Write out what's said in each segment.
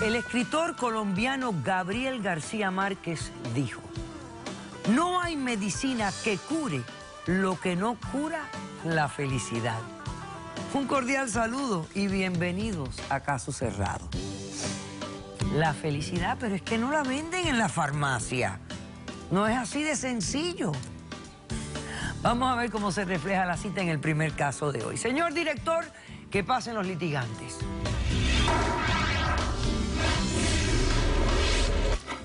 El escritor colombiano Gabriel García Márquez dijo: no hay medicina que cure lo que no cura la felicidad. Un cordial saludo y bienvenidos a Caso Cerrado. La felicidad, pero es que no la venden en la farmacia. No es así de sencillo. Vamos a ver cómo se refleja la cita en el primer caso de hoy. Señor director, que pasen los litigantes.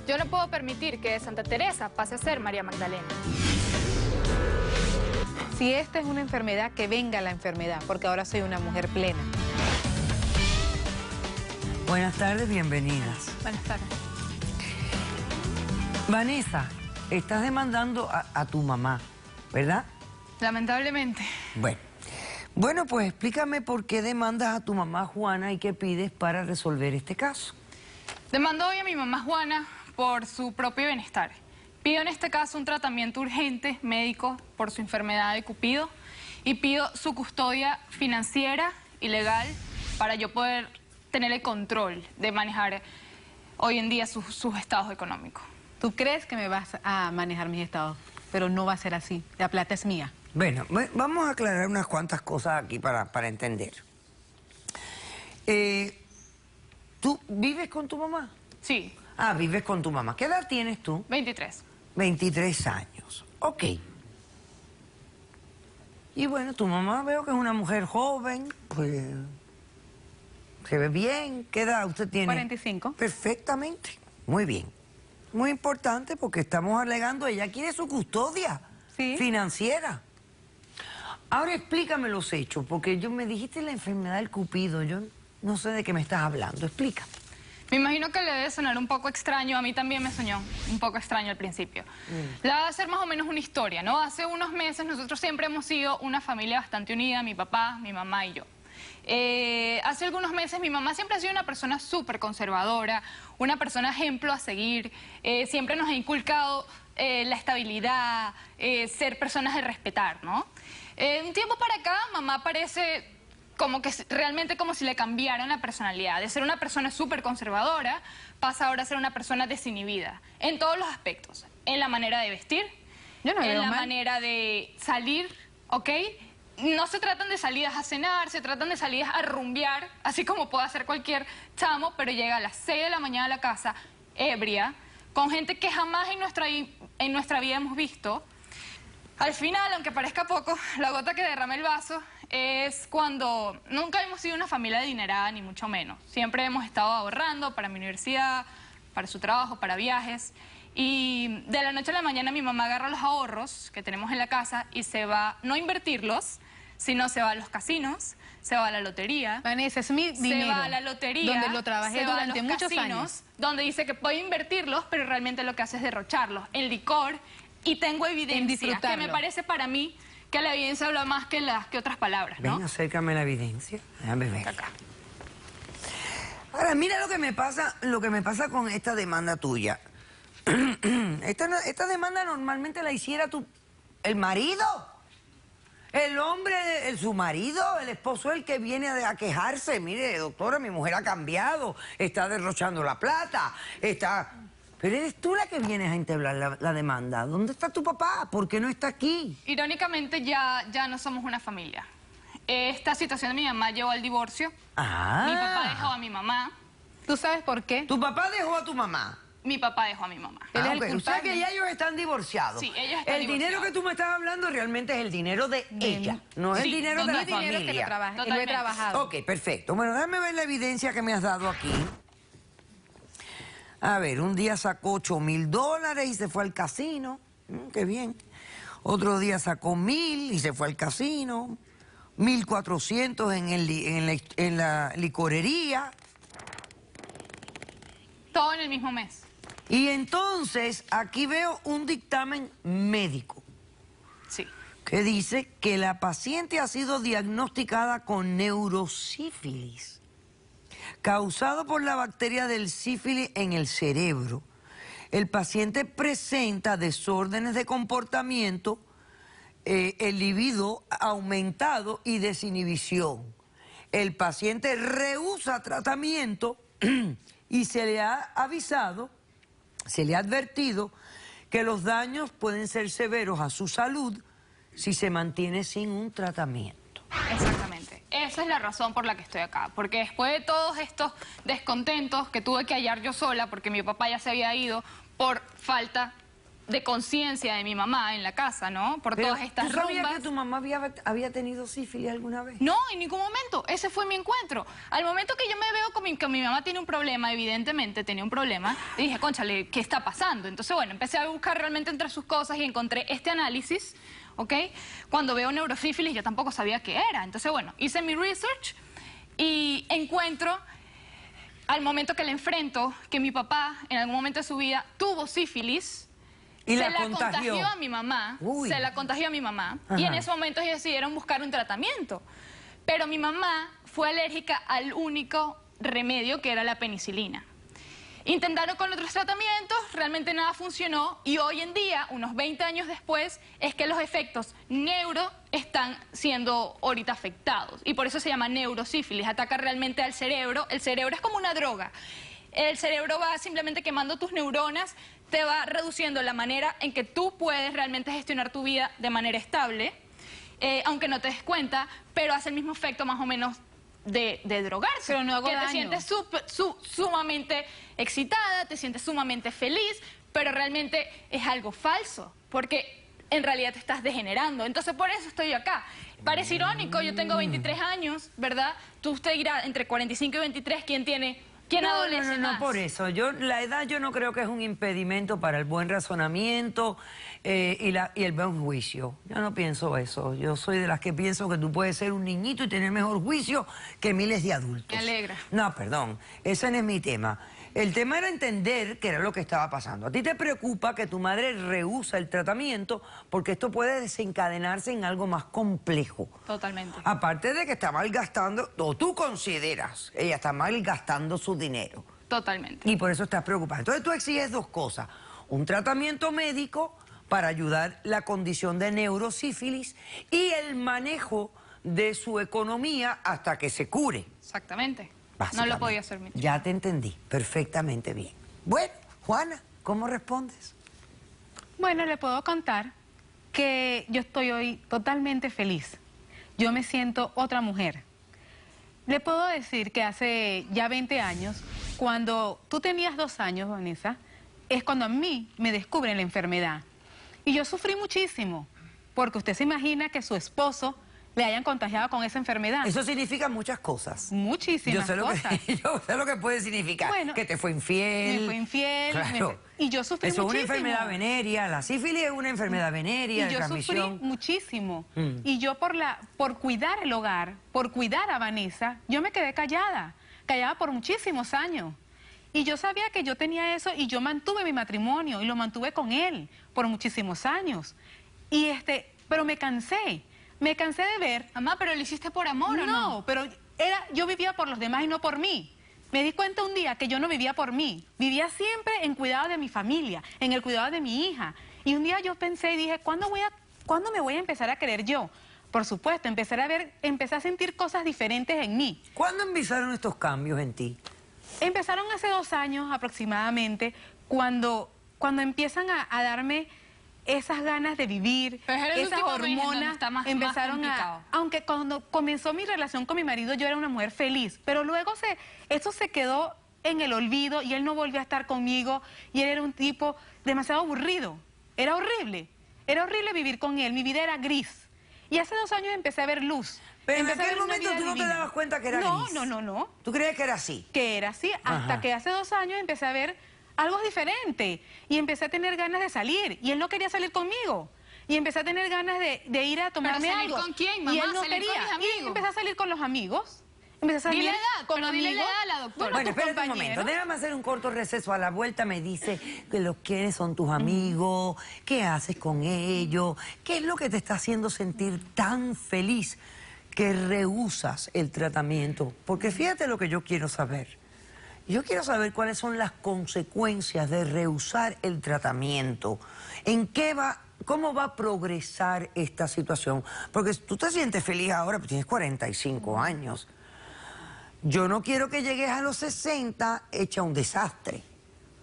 Yo no puedo permitir que de Santa Teresa pase a ser María Magdalena. Si esta es una enfermedad, que venga la enfermedad, porque ahora soy una mujer plena. Buenas tardes, bienvenidas. Buenas tardes. Vanessa, estás demandando a tu mamá, ¿verdad? Lamentablemente. Bueno, pues explícame por qué demandas a tu mamá Juana y qué pides para resolver este caso. Demando hoy a mi mamá Juana por su propio bienestar. Pido en este caso un tratamiento urgente médico por su enfermedad de Cupido y pido su custodia financiera y legal para yo poder tener el control de manejar hoy en día sus estados económicos. Tú crees que me vas a manejar mis estados, pero no va a ser así. La plata es mía. Bueno, vamos a aclarar unas cuantas cosas aquí para entender. ¿Tú vives con tu mamá? Sí. Ah, vives con tu mamá. ¿Qué edad tienes tú? 23. 23 años. Ok. Y bueno, tu mamá veo que es una mujer joven, pues se ve bien. ¿Qué edad usted tiene? 45. Perfectamente. Muy bien. Muy importante porque estamos alegando, ella quiere su custodia financiera. Ahora explícame los hechos, porque me dijiste la enfermedad del Cupido, yo no sé de qué me estás hablando, explícame. Me imagino que le debe sonar un poco extraño, a mí también me sonó un poco extraño al principio. Le va a hacer más o menos una historia, ¿no? Hace unos meses nosotros siempre hemos sido una familia bastante unida, mi papá, mi mamá y yo. Hace algunos meses mi mamá siempre ha sido una persona súper conservadora, una persona ejemplo a seguir, siempre nos ha inculcado la estabilidad, ser personas de respetar, ¿no? Un tiempo para acá mamá parece como que realmente como si le cambiaran la personalidad. De ser una persona súper conservadora, pasa ahora a ser una persona desinhibida. En todos los aspectos. En la manera de vestir, en la manera de salir, ¿ok? No se tratan de salidas a cenar, se tratan de salidas a rumbear, así como puede hacer cualquier chamo, pero llega a las 6 de la mañana a la casa, ebria, con gente que jamás en nuestra vida hemos visto. Al final, aunque parezca poco, la gota que derrama el vaso es cuando nunca hemos sido una familia adinerada, ni mucho menos. Siempre hemos estado ahorrando para mi universidad, para su trabajo, para viajes. Y de la noche a la mañana mi mamá agarra los ahorros que tenemos en la casa y se va, no a invertirlos, sino se va a los casinos, se va a la lotería. Vanessa, es mi dinero. Se va a la lotería. Donde lo trabajé durante muchos años. Donde dice que puede invertirlos, pero realmente lo que hace es derrocharlos en licor. Y tengo evidencia que me parece para mí que la evidencia habla más que otras palabras, ¿no? Ven, acércame la evidencia. Déjame ver. Acá. Ahora, mira lo que me pasa con esta demanda tuya. Esta demanda normalmente la hiciera el marido. El hombre, su marido, el esposo, el que viene a quejarse. Mire, doctora, mi mujer ha cambiado, está derrochando la plata, está... Pero eres tú la que vienes a entablar la demanda. ¿Dónde está tu papá? ¿Por qué no está aquí? Irónicamente ya no somos una familia. Esta situación de mi mamá llevó al divorcio. Ah. Mi papá dejó a mi mamá. ¿Tú sabes por qué? ¿Tu papá dejó a tu mamá? Mi papá dejó a mi mamá. Él es el O sea culpable. que ya ellos están divorciados. Sí, ellos están El dinero divorciados. que tú me estás hablando realmente es el dinero de ella, no es el dinero de la familia. dinero que lo trabaje, lo he Totalmente. trabajado. Ok, perfecto. Bueno, déjame ver la evidencia que me has dado aquí. A ver, un día sacó $8,000 y se fue al casino. Qué bien. Otro día sacó 1,000 y se fue al casino. 1,400 en la licorería. Todo en el mismo mes. Y entonces aquí veo un dictamen médico Sí. que dice que la paciente ha sido diagnosticada con neurosífilis, causado por la bacteria del sífilis en el cerebro. El paciente presenta desórdenes de comportamiento, el libido aumentado y desinhibición. El paciente rehúsa tratamiento y se le ha avisado, se le ha advertido que los daños pueden ser severos a su salud si se mantiene sin un tratamiento. Exactamente. Esa es la razón por la que estoy acá. Porque después de todos estos descontentos que tuve que hallar yo sola, porque mi papá ya se había ido por falta de conciencia de mi mamá en la casa, ¿no? Por todas estas ¿tú sabías rumbas. que tu mamá había tenido sífilis alguna vez? No, en ningún momento. Ese fue mi encuentro. Al momento que yo me veo que mi mamá tiene un problema, evidentemente tenía un problema, y dije, cónchale, ¿qué está pasando? Entonces, bueno, empecé a buscar realmente entre sus cosas y encontré este análisis, ¿ok? Cuando veo neurosífilis yo tampoco sabía qué era. Entonces, bueno, hice mi research y encuentro, al momento que le enfrento, que mi papá en algún momento de su vida tuvo sífilis. ¿Y se la la contagió a mi mamá, Uy. se la contagió a mi mamá, Ajá. y en ese momento ellos decidieron buscar un tratamiento. Pero mi mamá fue alérgica al único remedio, que era la penicilina. Intentaron con otros tratamientos, realmente nada funcionó, y hoy en día, unos 20 años después, es que los efectos neuro están siendo ahorita afectados. Y por eso se llama neurosífilis, ataca realmente al cerebro. El cerebro es como una droga. El cerebro va simplemente quemando tus neuronas, te va reduciendo la manera en que tú puedes realmente gestionar tu vida de manera estable, aunque no te des cuenta, pero hace el mismo efecto más o menos de drogarse. Pero no hago que daño. te sientes sumamente excitada, te sientes sumamente feliz, pero realmente es algo falso, porque en realidad te estás degenerando. Entonces por eso estoy yo acá. Parece irónico, yo tengo 23 años, ¿verdad? Tú usted dirá, entre 45 y 23, ¿quién tiene... ¿Quién adolece no, más? por eso. La edad yo no creo que es un impedimento para el buen razonamiento y el buen juicio. Yo no pienso eso. Yo soy de las que pienso que tú puedes ser un niñito y tener mejor juicio que miles de adultos. Me alegra. No, perdón. Ese no es mi tema. El tema era entender qué era lo que estaba pasando. A ti te preocupa que tu madre rehúsa el tratamiento porque esto puede desencadenarse en algo más complejo. Totalmente. Aparte de que está malgastando, o tú consideras, ella está malgastando su dinero. Totalmente. Y por eso estás preocupada. Entonces tú exiges dos cosas. Un tratamiento médico para ayudar la condición de neurosífilis y el manejo de su economía hasta que se cure. Exactamente. No Básicamente. lo podía hacer mi tía. Ya te entendí perfectamente bien. Bueno, Juana, ¿cómo respondes? Bueno, le puedo contar que yo estoy hoy totalmente feliz. Yo me siento otra mujer. Le puedo decir que hace ya 20 años, cuando tú tenías 2 años, Vanessa, es cuando a mí me descubren la enfermedad. Y yo sufrí muchísimo, porque usted se imagina que su esposo le hayan contagiado con esa enfermedad. Eso significa muchas cosas. Muchísimas cosas. Yo sé lo que puede significar. Bueno, que te fue infiel. Me fue infiel. Claro. Y yo sufrí Eso muchísimo. es una enfermedad venérea. La sífilis es una enfermedad venérea Y de yo transmisión. sufrí muchísimo. Mm. Y yo por cuidar el hogar, por cuidar a Vanessa, yo me quedé callada por muchísimos años. Y yo sabía que yo tenía eso y yo mantuve mi matrimonio y lo mantuve con él por muchísimos años. Y pero me cansé de ver. Mamá, pero lo hiciste por amor, ¿o no? No, pero yo vivía por los demás y no por mí. Me di cuenta un día que yo no vivía por mí. Vivía siempre en cuidado de mi familia, en el cuidado de mi hija. Y un día yo pensé y dije, ¿cuándo me voy a empezar a querer yo? Por supuesto, empecé a sentir cosas diferentes en mí. ¿Cuándo empezaron estos cambios en ti? Empezaron hace 2 años aproximadamente, cuando empiezan a darme esas ganas de vivir, Pero es el esas último mes en donde hormonas está más empezaron complicado. aunque cuando comenzó mi relación con mi marido yo era una mujer feliz, pero luego eso se quedó en el olvido y él no volvió a estar conmigo y él era un tipo demasiado aburrido. Era horrible vivir con él, mi vida era gris. Y hace 2 años empecé a ver luz. Pero en Empecé a aquel ver una momento vida tú no te divina. dabas cuenta que era gris. No. ¿Tú crees que era así? Que era así, hasta Ajá. que hace 2 años empecé a ver algo diferente y empecé a tener ganas de salir y él no quería salir conmigo y empecé a tener ganas de ir a tomarme ¿salir algo. con quién, Y mamá? él no ¿Salir con quería. mis amigos? Y empecé a salir con los amigos. Empecé a salir Dile la edad, con pero amigos. dile la edad a la doctora. Bueno, tus espérate un momento, compañeros. déjame hacer un corto receso. A la vuelta me dice que quiénes son tus amigos, qué haces con ellos, qué es lo que te está haciendo sentir tan feliz que rehusas el tratamiento. Porque fíjate lo que yo quiero saber. Yo quiero saber cuáles son las consecuencias de rehusar el tratamiento. ¿Cómo va a progresar esta situación? Porque tú te sientes feliz ahora, pero tienes 45 años. yo no quiero que llegues a los 60 hecha un desastre.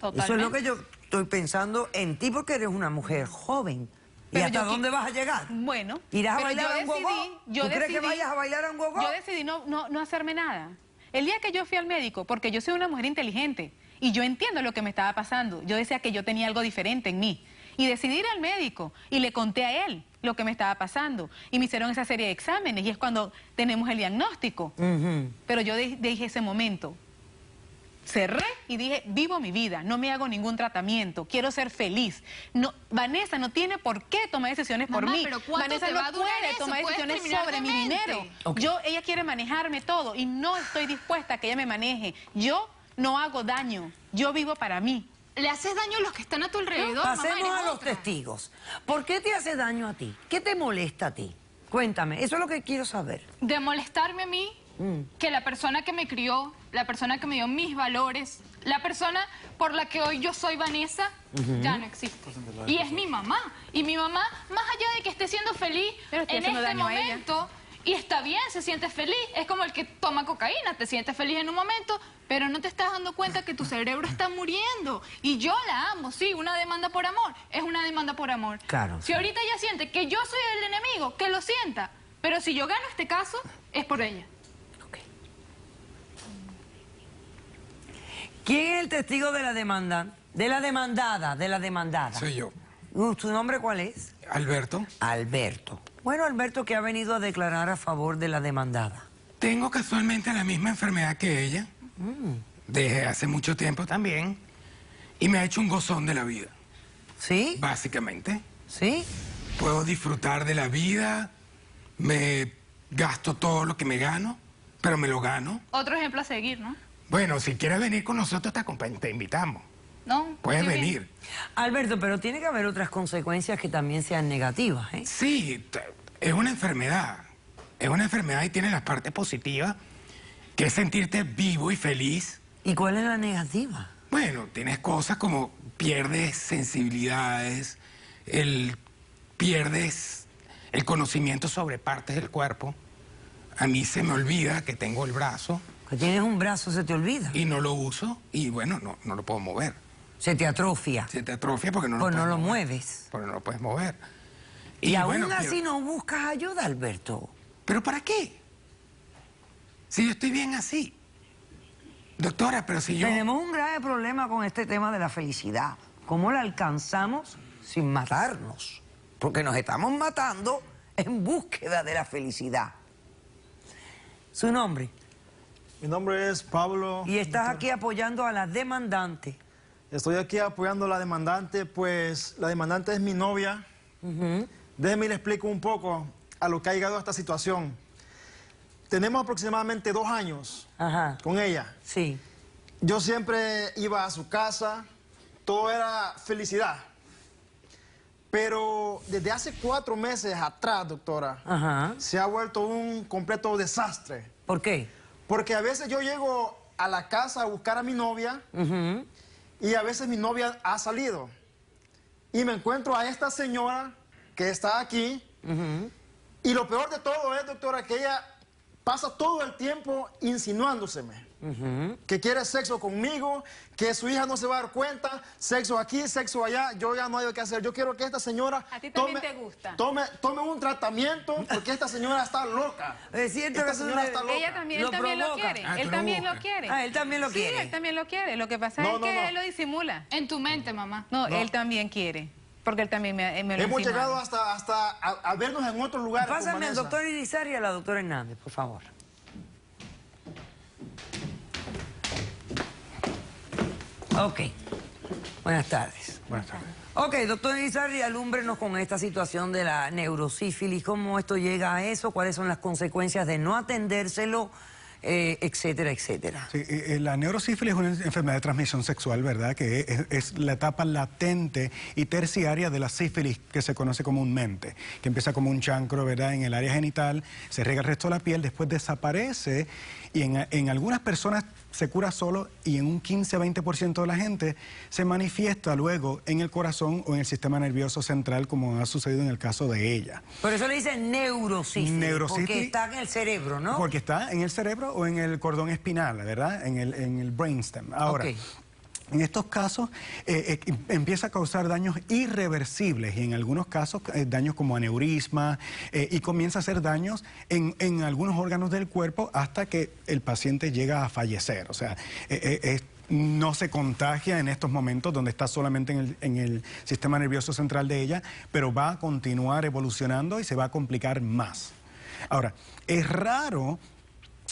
Totalmente. Eso es lo que yo estoy pensando en ti porque eres una mujer joven. ¿Y Pero hasta dónde vas a llegar? Bueno, ¿Irás a pero bailar yo a un gogó? decidí- ¿Tú crees que vayas a bailar a un gogó? Yo decidí no hacerme nada. El día que yo fui al médico, porque yo soy una mujer inteligente y yo entiendo lo que me estaba pasando, yo decía que yo tenía algo diferente en mí. Y decidí ir al médico y le conté a él lo que me estaba pasando. Y me hicieron esa serie de exámenes y es cuando tenemos el diagnóstico. Pero yo dije ese momento, cerré y dije, vivo mi vida, no me hago ningún tratamiento, quiero ser feliz. No, Vanessa no tiene por qué tomar decisiones por Mamá, mí. pero ¿cuánto Vanessa te no va a durar puede eso? tomar Puedes decisiones terminar sobre mi demente. dinero. Ok. Ella quiere manejarme todo y no estoy dispuesta a que ella me maneje. Yo no hago daño, yo vivo para mí. Le haces daño a los que están a tu alrededor, Pasemos mamá, a eres los otra. testigos. ¿Por qué te hace daño a ti? ¿Qué te molesta a ti? Cuéntame, eso es lo que quiero saber. De molestarme a mí, que la persona que me crió, la persona que me dio mis valores, la persona por la que hoy yo soy Vanessa, ya no existe. Y es mi mamá. Y mi mamá, más allá de que esté siendo feliz Pero estoy en haciendo este daño a ella. momento, y está bien, se siente feliz, es como el que toma cocaína, te sientes feliz en un momento, pero no te estás dando cuenta que tu cerebro está muriendo. Y yo la amo, sí, una demanda por amor, es una demanda por amor. Claro. Si ahorita ella siente que yo soy el enemigo, que lo sienta, pero si yo gano este caso, es por ella. Ok. ¿Quién es el testigo de la demanda? De la demandada. Soy yo, ¿Tu nombre cuál es? Alberto. Alberto. Bueno, Alberto, que ha venido a declarar a favor de la demandada. Tengo casualmente la misma enfermedad que ella, desde hace mucho tiempo también, y me ha hecho un gozón de la vida, ¿Sí? básicamente. ¿Sí? Puedo disfrutar de la vida, me gasto todo lo que me gano, pero me lo gano. Otro ejemplo a seguir, ¿no? Bueno, si quieres venir con nosotros, te invitamos. ¿No? Puedes Qué bien. venir. Alberto, pero tiene que haber otras consecuencias que también sean negativas, ¿eh? Sí, es una enfermedad. Es una enfermedad y tiene la parte positiva, que es sentirte vivo y feliz. ¿Y cuál es la negativa? Bueno, tienes cosas como pierdes sensibilidades, pierdes el conocimiento sobre partes del cuerpo. A mí se me olvida que tengo el brazo Que tienes un brazo, se te olvida. y no lo uso y bueno, no lo puedo mover. Se te atrofia. Se te atrofia porque no lo Pues no puedes lo mover. mueves. Porque no lo puedes mover. Y aún bueno, así no buscas ayuda, Alberto. ¿Pero para qué? Si yo estoy bien así. Doctora, pero si yo... Tenemos un grave problema con este tema de la felicidad. ¿Cómo la alcanzamos sin matarnos? Porque nos estamos matando en búsqueda de la felicidad. Su nombre. Mi nombre es Pablo. Y estás aquí apoyando a la demandante. Estoy aquí apoyando a la demandante, pues la demandante es mi novia. Déjeme le explico un poco a lo que ha llegado a esta situación. Tenemos aproximadamente 2 años Ajá. con ella. Sí. Yo siempre iba a su casa, todo era felicidad. Pero desde hace 4 meses atrás, doctora, Ajá. se ha vuelto un completo desastre. ¿Por qué? Porque a veces yo llego a la casa a buscar a mi novia y a veces mi novia ha salido. Y me encuentro a esta señora que está aquí. Y lo peor de todo es, doctora, que ella pasa todo el tiempo insinuándoseme. Que quiere sexo conmigo, que su hija no se va a dar cuenta, sexo aquí, sexo allá, yo ya no hay qué hacer. Yo quiero que esta señora ¿A ti también te gusta? Tome un tratamiento porque esta señora está loca. Es cierto Esta que señora tú está le- loca. Ella también, Lo él también lo provoca. quiere. Ah, Él tú lo también lo buscas. quiere. Ah, él también lo Sí, quiere. él también lo quiere. Lo que pasa No, es no, que no. él lo disimula. En tu mente, mamá. No, él también quiere. Porque él también me lo Hemos insinúa. llegado hasta a vernos en otros lugares. con Pásame al Vanessa. doctor Irizar y a la doctora Hernández, por favor. Ok. Buenas tardes. Buenas tardes. Ok, doctor Irizarry, alúmbrenos con esta situación de la neurosífilis, cómo esto llega a eso, cuáles son las consecuencias de no atendérselo, etcétera, etcétera. Sí, la neurosífilis es una enfermedad de transmisión sexual, ¿verdad? Que es la etapa latente y terciaria de la sífilis que se conoce comúnmente, que empieza como un chancro, ¿verdad? En el área genital, se riega el resto de la piel, después desaparece y en algunas personas se cura solo y en un 15-20% de la gente se manifiesta luego en el corazón o en el sistema nervioso central, como ha sucedido en el caso de ella. Por eso le dicen neurosífilis, Neurosífilis. porque está en el cerebro, ¿no? Porque está en el cerebro o en el cordón espinal, ¿verdad? En el brainstem. Ahora, Ok. en estos casos empieza a causar daños irreversibles y en algunos casos daños como aneurisma y comienza a hacer daños en algunos órganos del cuerpo hasta que el paciente llega a fallecer. O sea, no se contagia en estos momentos donde está solamente en el sistema nervioso central de ella, pero va a continuar evolucionando y se va a complicar más. Ahora, es raro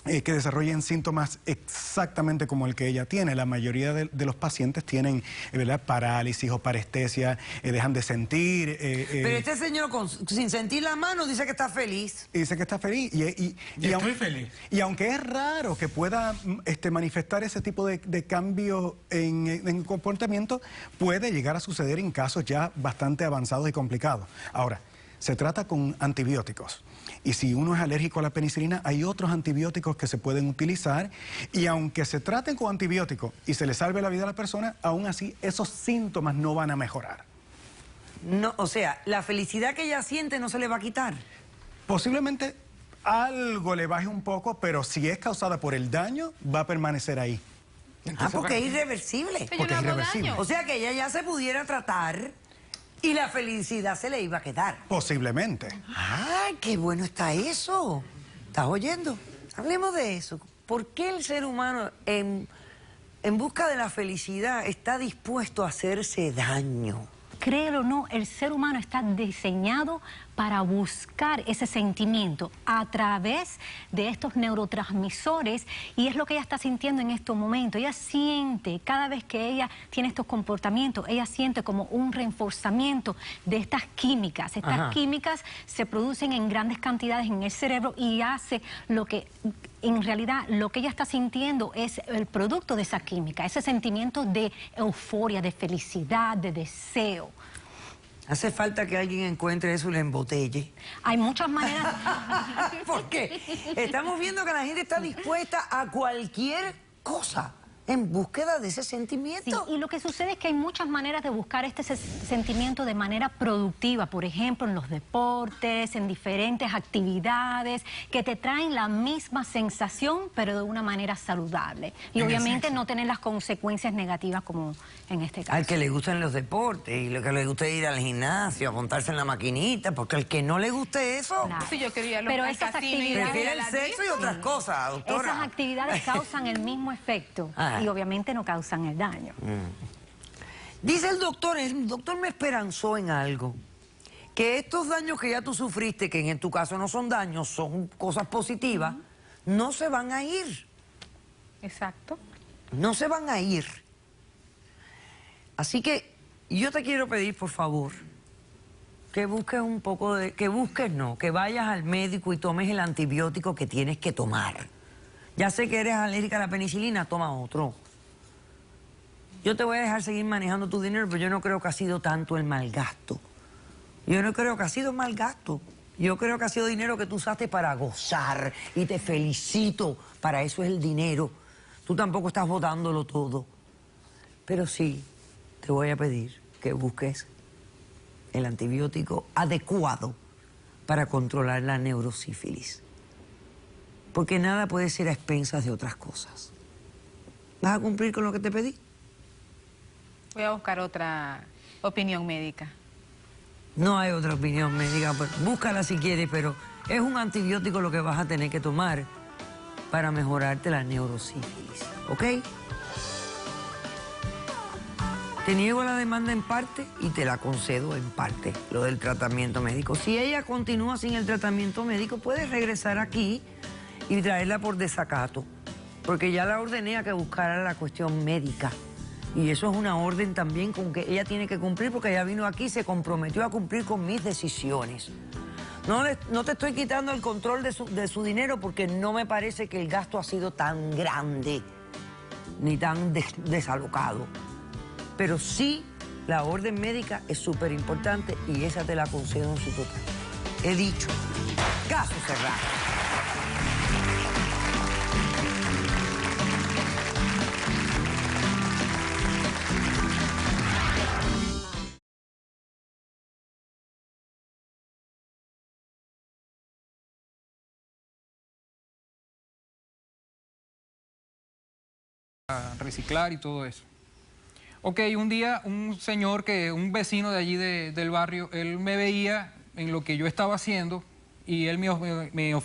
que desarrollen síntomas exactamente como el que ella tiene. La mayoría de los pacientes tienen, ¿verdad?, parálisis o parestesia, dejan de sentir. Pero este señor sin sentir la mano dice que está feliz. Y dice que está feliz. Y Estoy feliz. Y aunque es raro que pueda manifestar ese tipo de cambio en comportamiento, puede llegar a suceder en casos ya bastante avanzados y complicados. Ahora, se trata con antibióticos. Y si uno es alérgico a la penicilina, hay otros antibióticos que se pueden utilizar. Y aunque se traten con antibióticos y se le salve la vida a la persona, aún así esos síntomas no van a mejorar. No, o sea, la felicidad que ella siente no se le va a quitar. Posiblemente algo le baje un poco, pero si es causada por el daño, va a permanecer ahí. Porque es irreversible. Yo Porque no es hago irreversible. daño. O sea que ella ya se pudiera tratar y la felicidad se le iba a quedar. Posiblemente. ¡Ay, qué bueno está eso! ¿Estás oyendo? Hablemos de eso. ¿Por qué el ser humano en busca de la felicidad está dispuesto a hacerse daño? Créelo o no, el ser humano está diseñado para buscar ese sentimiento a través de estos neurotransmisores y es lo que ella está sintiendo en estos momentos. Ella siente, cada vez que ella tiene estos comportamientos, ella siente como un reforzamiento de estas químicas. Estas Ajá. químicas se producen en grandes cantidades en el cerebro y hace lo que... En realidad, lo que ella está sintiendo es el producto de esa química, ese sentimiento de euforia, de felicidad, de deseo. Hace falta que alguien encuentre eso y lo embotelle. Hay muchas maneras... Porque estamos viendo que la gente está dispuesta a cualquier cosa en búsqueda de ese Sí, sentimiento. y lo que sucede es que hay muchas maneras de buscar este sentimiento de manera productiva, por ejemplo, en los deportes, en diferentes actividades que te traen la misma sensación, pero de una manera saludable. Y En el obviamente sexo. no tener las consecuencias negativas como en este caso. Al que le gustan los deportes y lo que le gusta ir al gimnasio, a montarse en la maquinita, porque al que no le guste eso, Claro. Sí, yo quería Pero al esas casino y actividades- prefiere ir a el la sexo y disco. otras cosas, doctora. Esas actividades causan el mismo efecto Ah. y obviamente no causan el daño. Dice el doctor me esperanzó en algo. Que estos daños que ya tú sufriste, que en tu caso no son daños, son cosas positivas, no se van a ir. Exacto. No se van a ir. Así que yo te quiero pedir, por favor, que busques un poco de... Que busques, no, que vayas al médico y tomes el antibiótico que tienes que tomar. Ya sé que eres alérgica a la penicilina, toma otro. Yo te voy a dejar seguir manejando tu dinero, pero yo no creo que ha sido tanto el mal gasto. Yo no creo que ha sido mal gasto. Yo creo que ha sido dinero que tú usaste para gozar y te felicito. Para eso es el dinero. Tú tampoco estás botándolo todo. Pero sí, te voy a pedir que busques el antibiótico adecuado para controlar la neurosífilis. Porque nada puede ser a expensas de otras cosas. ¿Vas a cumplir con lo que te pedí? Voy a buscar otra opinión médica. No hay otra opinión médica, pues, búscala si quieres, pero es un antibiótico lo que vas a tener que tomar para mejorarte la neurosífilis, ¿ok? Te niego la demanda en parte y te la concedo en parte, lo del tratamiento médico. Si ella continúa sin el tratamiento médico, puedes regresar aquí y traerla por desacato, porque ya la ordené a que buscara la cuestión médica. Y eso es una orden también con que ella tiene que cumplir, porque ella vino aquí y se comprometió a cumplir con mis decisiones. No te estoy quitando el control de su dinero, porque no me parece que el gasto ha sido tan grande, ni tan desalocado. Pero sí, la orden médica es súper importante y esa te la concedo en su total. He dicho, caso cerrado. a reciclar y todo eso. Ok, un día un señor, un vecino de allí del barrio, él me veía en lo que yo estaba haciendo y él me ofreció